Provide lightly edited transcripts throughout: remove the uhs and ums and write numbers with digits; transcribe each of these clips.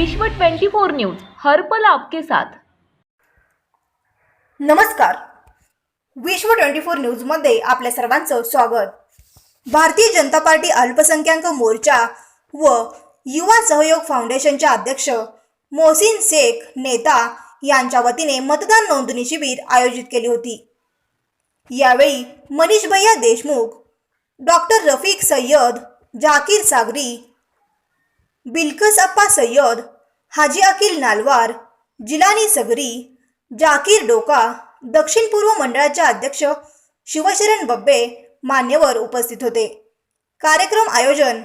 विश्व 24 न्यूज, हर पल आपके साथ। नमस्कार, विश्व 24 न्यूज मध्ये आपल्या सर्वांचं स्वागत। भारतीय जनता पार्टी अल्पसंख्याक मोर्चा व युवा सहयोग फाउंडेशनचे अध्यक्ष मोहसिन शेख नेता यांच्या वतीने मतदान नोंदणी शिबिर आयोजित केली होती। यावेळी मनीष भैया देशमुख, डॉक्टर रफीक सय्यद, जाकीर सागरी, बिल्किस अप्पा सय्यद, हाजी अकील नालवार, जिलानी सगरी, जाकीर डोका, दक्षिण पूर्व मंडळाचे अध्यक्ष शिवशरण बब्बे मान्यवर उपस्थित होते। कार्यक्रम आयोजन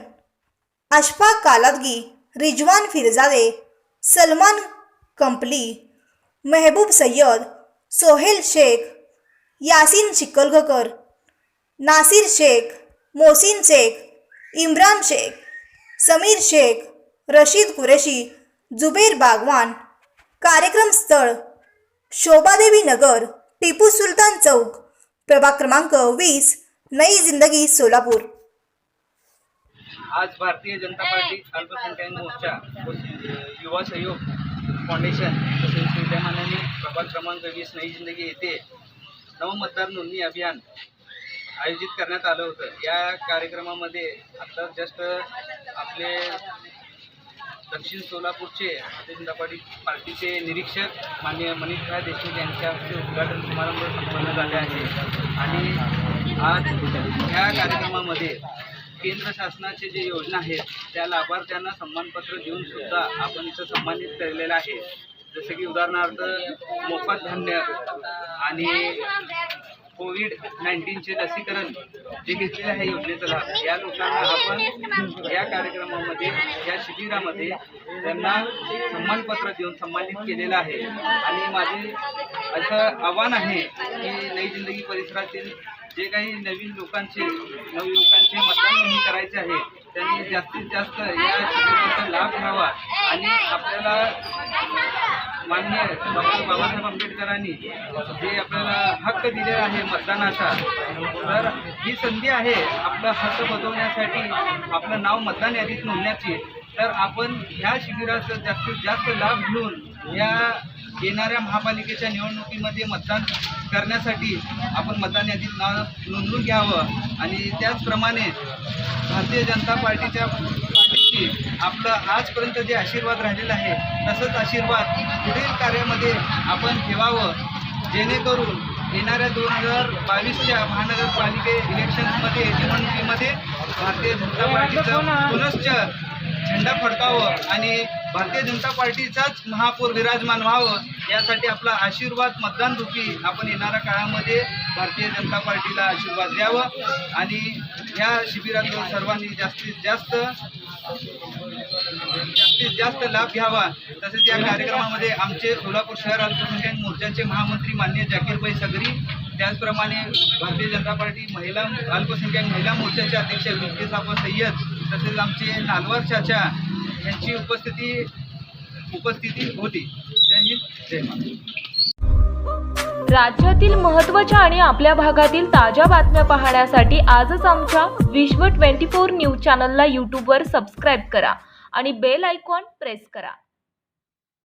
अशफाक कालादगी, रिजवान फिरजादे, सलमान कंपली, महबूब सय्यद, सोहेल शेख, यासीन शिकलघकर, नासिर शेख, मोहसिन शेख, इम्रान शेख, समीर शेख, रशीद कुरेशी, जुबेर बागवान। कार्यक्रम स्थळ शोभादेवी नगर, टिपू सुलतान चौक, प्रभाग क्रमांक 20, नई जिंदगी, सोलापूर। आज भारतीय जनता पार्टी अल्पसंख्याक मोर्चा व युवा सहयोग फाउंडेशन तसेच विद्यमानाने प्रभाग क्रमांक 20 नई जिंदगी येथे नवमतदार नोंदणी अभियान आयोजित करण्यात आलं होतं। या कार्यक्रमामध्ये आता जस्ट आपले दक्षिण सोलापूरचे भारतीय जनता पार्टीचे निरीक्षक माननीय मनीष भैया देशमुख यांच्या हस्ते उद्घाटन समारंभ संपन्न झाले आहे। आणि आज या कार्यक्रमामध्ये केंद्र शासनाचे जे योजना आहेत त्या लाभार्थ्यांना सन्मानपत्र देऊन सुद्धा आपण इथं सन्मानित केलेलं आहे। जसे की उदाहरणार्थ मोफत धान्य आणि कोविड-19चे लसीकरण जे घेतलेले आहे योजनेचा लाभ या लोकांना आपण या कार्यक्रमामध्ये या शिबिरामध्ये त्यांना सन्मानपत्र देऊन सन्मानित केलेलं आहे। आणि माझे असं आव्हान आहे की नई जिंदगी परिसरातील जे काही नवयुवकांचे मतदान नोंदणी करायचे आहे त्यांनी जास्तीत जास्त या शिबिराचा लाभ घ्यावा। आणि आपल्याला माननीय डॉक्टर बाबासाहेब आंबेडकरांनी जे आपल्याला हक्क दिलेला आहे मतदानाचा, तर ही संधी आहे आपला हक्क बजावण्यासाठी, आपलं नाव मतदान यादीत नोंदण्याची। तर आपण ह्या शिबिराचा जास्तीत जास्त लाभ घेऊन या येणाऱ्या महापालिकेच्या निवडणुकीमध्ये मतदान करण्यासाठी आपण मतदान यादीत नाव नोंदवून घ्यावं। आणि त्याचप्रमाणे भारतीय जनता पार्टीची आपलं आजपर्यंत जे आशीर्वाद राहिलेला आहे तसंच आशीर्वाद पुढील कार्यामध्ये आपण ठेवावं, जेणेकरून येणाऱ्या 2022च्या महानगरपालिके इलेक्शन्समध्ये निवडणुकीमध्ये भारतीय जनता पार्टीचं पुनश्च झेंडा फडकावं आणि भारतीय जनता पार्टीचाच महापौर विराजमान व्हावं। यासाठी आपला आशीर्वाद मतदान रूपी आपण येणाऱ्या काळामध्ये भारतीय जनता पार्टीला आशीर्वाद द्यावं। आणि या शिबिरातून सर्वांनी जास्तीत जास्त लाभ घ्यावा। तसेच या कार्यक्रमामध्ये आमचे सोलापूर शहर अल्पसंख्याक मोर्चाचे महामंत्री माननीय जाकीरभाई सगरी, त्याचप्रमाणे भारतीय जनता पार्टी अल्पसंख्याक महिला मोर्चाचे अध्यक्ष बिल्किस अप्पा सय्यद, तसेच आमचे नालवार चाचा यांची उपस्थिती होती। जय हिंद, जय महाराष्ट्र। राज्यातील महत्त्वाच्या आणि आपल्या भागातील ताज्या बातम्या पाहण्यासाठी आजच आमच्या विश्व 24 न्यूज चॅनलला यूट्यूबवर सबस्क्राईब करा आणि बेल आयकॉन प्रेस करा।